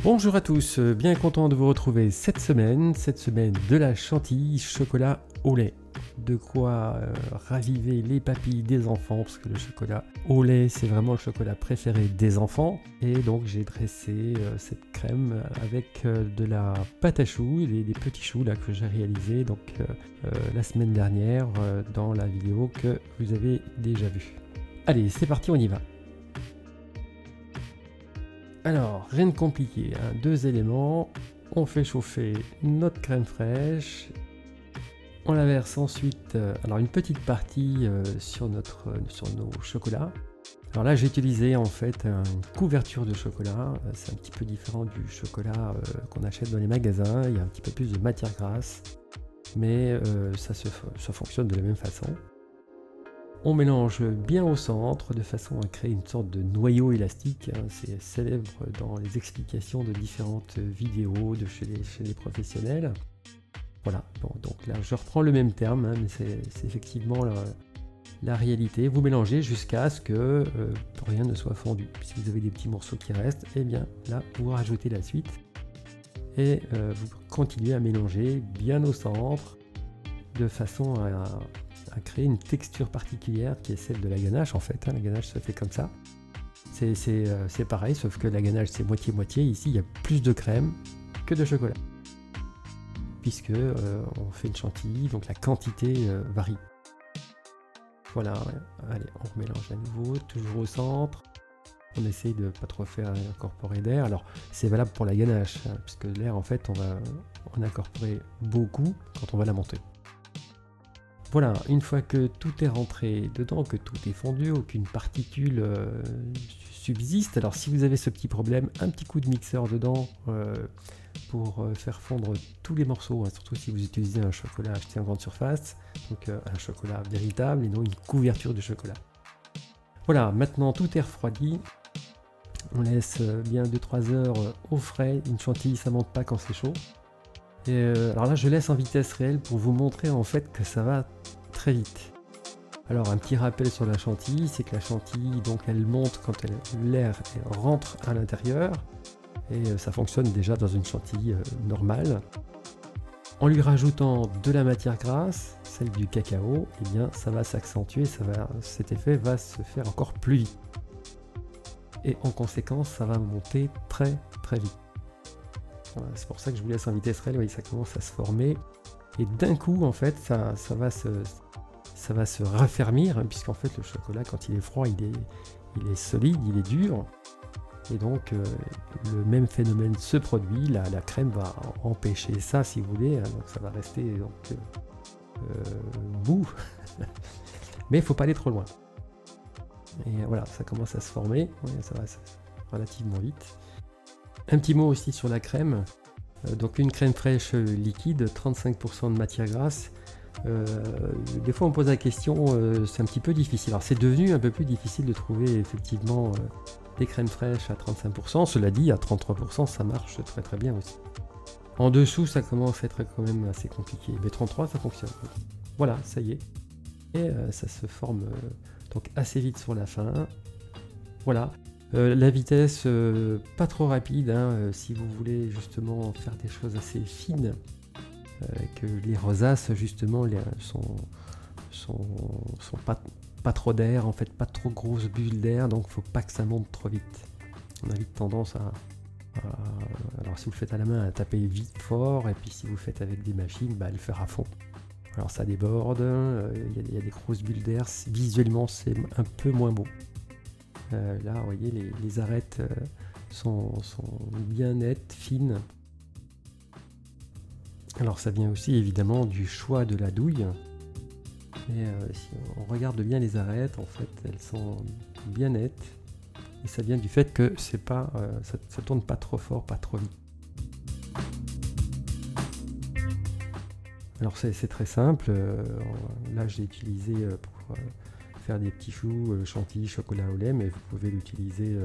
Bonjour à tous, bien content de vous retrouver cette semaine de la chantilly chocolat au lait. De quoi raviver les papilles des enfants, parce que le chocolat au lait c'est vraiment le chocolat préféré des enfants. Et donc j'ai dressé cette crème avec de la pâte à choux, des petits choux là que j'ai réalisé donc la semaine dernière dans la vidéo que vous avez déjà vue. Allez, c'est parti, on y va. Alors, rien de compliqué, hein. Deux éléments, on fait chauffer notre crème fraîche, on la verse ensuite, alors une petite partie sur nos chocolats. Alors là j'ai utilisé en fait une couverture de chocolat, c'est un petit peu différent du chocolat qu'on achète dans les magasins, il y a un petit peu plus de matière grasse, mais ça fonctionne de la même façon. On mélange bien au centre de façon à créer une sorte de noyau élastique, hein. C'est célèbre dans les explications de différentes vidéos chez les professionnels. Voilà, bon, donc là je reprends le même terme, hein, mais c'est effectivement la réalité. Vous mélangez jusqu'à ce que rien ne soit fondu. Si vous avez des petits morceaux qui restent, et bien là vous rajoutez la suite et vous continuez à mélanger bien au centre de façon à créer une texture particulière qui est celle de la ganache en fait, hein. La ganache se fait comme ça. C'est pareil, sauf que la ganache c'est moitié-moitié. Ici il y a plus de crème que de chocolat, puisque on fait une chantilly, donc la quantité varie. Voilà, ouais. Allez, on mélange à nouveau, toujours au centre. On essaye de ne pas trop faire incorporer d'air. Alors c'est valable pour la ganache, hein, puisque l'air en fait on va en incorporer beaucoup quand on va la monter. Voilà, une fois que tout est rentré dedans, que tout est fondu, aucune particule subsiste. Alors si vous avez ce petit problème, un petit coup de mixeur dedans pour faire fondre tous les morceaux, hein, surtout si vous utilisez un chocolat acheté en grande surface, donc un chocolat véritable et non une couverture de chocolat. Voilà, maintenant tout est refroidi. On laisse bien 2-3 heures au frais. Une chantilly ça monte pas quand c'est chaud. Et alors là je laisse en vitesse réelle pour vous montrer en fait que ça va très vite. Alors un petit rappel sur la chantilly, c'est que la chantilly donc elle monte quand l'air rentre à l'intérieur, et ça fonctionne déjà dans une chantilly normale. En lui rajoutant de la matière grasse, celle du cacao, et bien ça va s'accentuer, cet effet va se faire encore plus vite. Et en conséquence ça va monter très vite. Voilà, c'est pour ça que je vous laisse en vitesse réelle, vous voyez, ça commence à se former. Et d'un coup, en fait, ça va se raffermir, hein, puisqu'en fait, le chocolat, quand il est froid, il est solide, il est dur. Et donc, le même phénomène se produit. La crème va empêcher ça, si vous voulez. Hein, donc, ça va rester bout. Mais il ne faut pas aller trop loin. Et voilà, ça commence à se former. Ouais, ça va relativement vite. Un petit mot aussi sur la crème. Donc une crème fraîche liquide, 35% de matière grasse. Des fois on me pose la question, c'est un petit peu difficile. Alors c'est devenu un peu plus difficile de trouver effectivement des crèmes fraîches à 35%. Cela dit, à 33% ça marche très bien aussi. En dessous ça commence à être quand même assez compliqué. Mais 33 ça fonctionne. Voilà, ça y est. Et ça se forme donc assez vite sur la fin. Voilà. La vitesse pas trop rapide, hein, si vous voulez justement faire des choses assez fines, que les rosaces justement sont pas trop d'air, en fait pas trop grosses bulles d'air, donc faut pas que ça monte trop vite. On a vite tendance alors si vous le faites à la main, à taper vite fort, et puis si vous le faites avec des machines, bah, à le faire à fond. Alors ça déborde, il y a des grosses bulles d'air, visuellement c'est un peu moins beau. Là, vous voyez, les arêtes sont bien nettes, fines. Alors ça vient aussi évidemment du choix de la douille. Et si on regarde bien les arêtes, en fait, elles sont bien nettes. Et ça vient du fait que c'est pas, ça tourne pas trop fort, pas trop vite. Alors c'est très simple. Là, j'ai utilisé pour faire des petits choux, chantilly, chocolat au lait, mais vous pouvez l'utiliser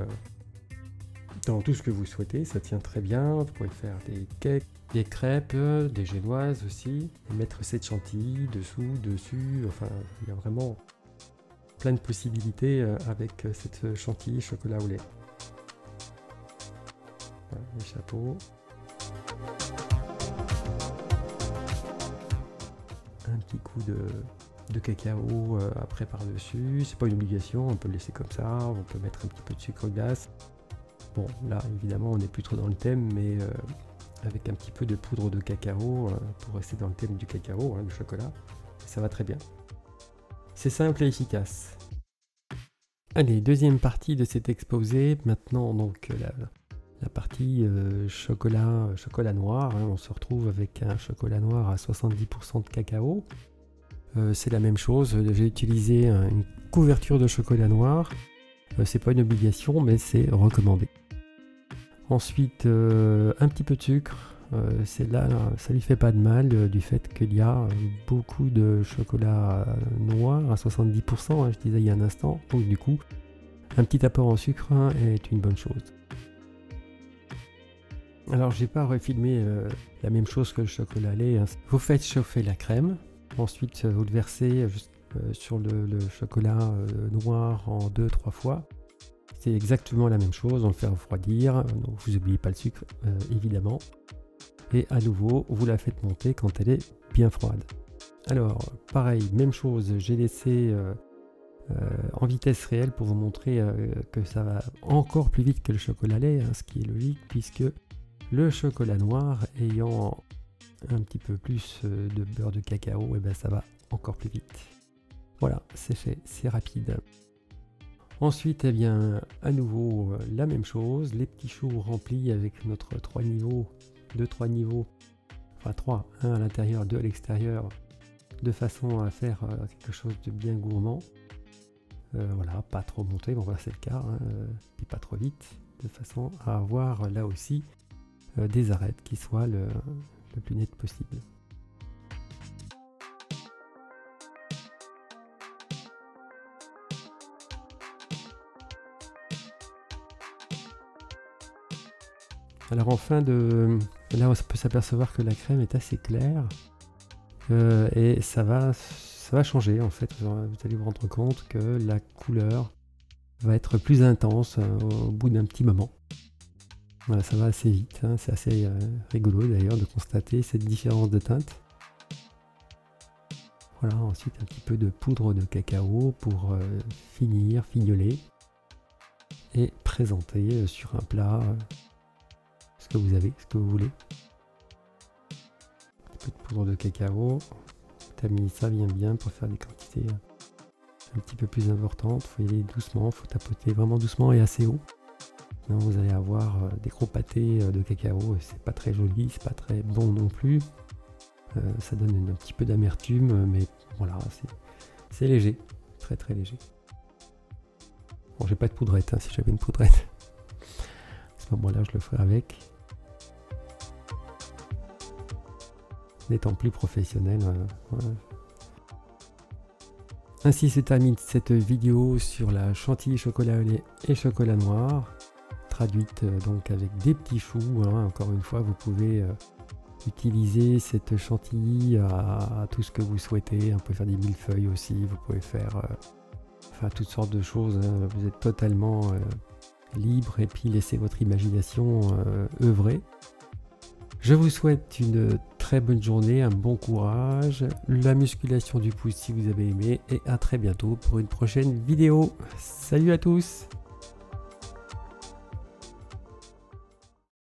dans tout ce que vous souhaitez, ça tient très bien. Vous pouvez faire des cakes, des crêpes, des génoises aussi, et mettre cette chantilly dessous, dessus, enfin il y a vraiment plein de possibilités avec cette chantilly chocolat au lait. Voilà, les chapeaux. Un petit coup de cacao après par-dessus. C'est pas une obligation, on peut le laisser comme ça, on peut mettre un petit peu de sucre glace. Bon, là évidemment on n'est plus trop dans le thème, mais avec un petit peu de poudre de cacao pour rester dans le thème du cacao, hein, du chocolat, ça va très bien. C'est simple et efficace. Allez, deuxième partie de cet exposé. Maintenant donc la partie chocolat noir, hein. On se retrouve avec un chocolat noir à 70% de cacao. C'est la même chose, j'ai utilisé une couverture de chocolat noir. C'est pas une obligation, mais c'est recommandé. Ensuite, un petit peu de sucre. Là, ça lui fait pas de mal du fait qu'il y a beaucoup de chocolat noir à 70%, hein, je disais il y a un instant. Donc du coup, un petit apport en sucre est une bonne chose. Alors j'ai pas refilmé la même chose que le chocolat lait, hein. Vous faites chauffer la crème, ensuite vous le versez sur le chocolat noir en 2-3 fois. C'est exactement la même chose, on le fait refroidir, donc vous n'oubliez pas le sucre évidemment. Et à nouveau, vous la faites monter quand elle est bien froide. Alors pareil, même chose, j'ai laissé en vitesse réelle pour vous montrer que ça va encore plus vite que le chocolat lait, hein, ce qui est logique puisque le chocolat noir ayant un petit peu plus de beurre de cacao, et ben ça va encore plus vite. Voilà, c'est fait, c'est rapide. Ensuite, eh bien, à nouveau, la même chose, les petits choux remplis avec notre 3 niveaux, enfin 3, un à l'intérieur, 2 à l'extérieur, de façon à faire quelque chose de bien gourmand. Voilà, pas trop monté, bon voilà c'est le cas, hein, et pas trop vite, de façon à avoir là aussi des arêtes qui soient le plus nettes possible. Alors en fin de... Là on peut s'apercevoir que la crème est assez claire et ça va changer en fait. Vous allez vous rendre compte que la couleur va être plus intense au bout d'un petit moment. Voilà, ça va assez vite, hein. C'est assez rigolo d'ailleurs de constater cette différence de teinte. Voilà, ensuite un petit peu de poudre de cacao pour finir, fignoler et présenter sur un plat ce que vous avez, ce que vous voulez. Un peu de poudre de cacao, taminer ça bien pour faire des quantités un petit peu plus importantes. Il faut y aller doucement, il faut tapoter vraiment doucement et assez haut. Sinon vous allez avoir des gros pâtés de cacao et c'est pas très joli, c'est pas très bon non plus. Ça donne un petit peu d'amertume, mais voilà, c'est léger, très très léger. Bon, j'ai pas de poudrette, hein, si j'avais une poudrette, à ce moment-là je le ferais avec. N'étant plus professionnel, voilà. Ainsi se termine cette vidéo sur la chantilly chocolat au lait et chocolat noir, traduite donc avec des petits choux, hein. Encore une fois, vous pouvez utiliser cette chantilly à tout ce que vous souhaitez. On peut faire des millefeuilles aussi, vous pouvez faire toutes sortes de choses, hein. Vous êtes totalement libre et puis laissez votre imagination œuvrer. Je vous souhaite une très bonne journée, un bon courage, la musculation du pouce si vous avez aimé et à très bientôt pour une prochaine vidéo. Salut à tous!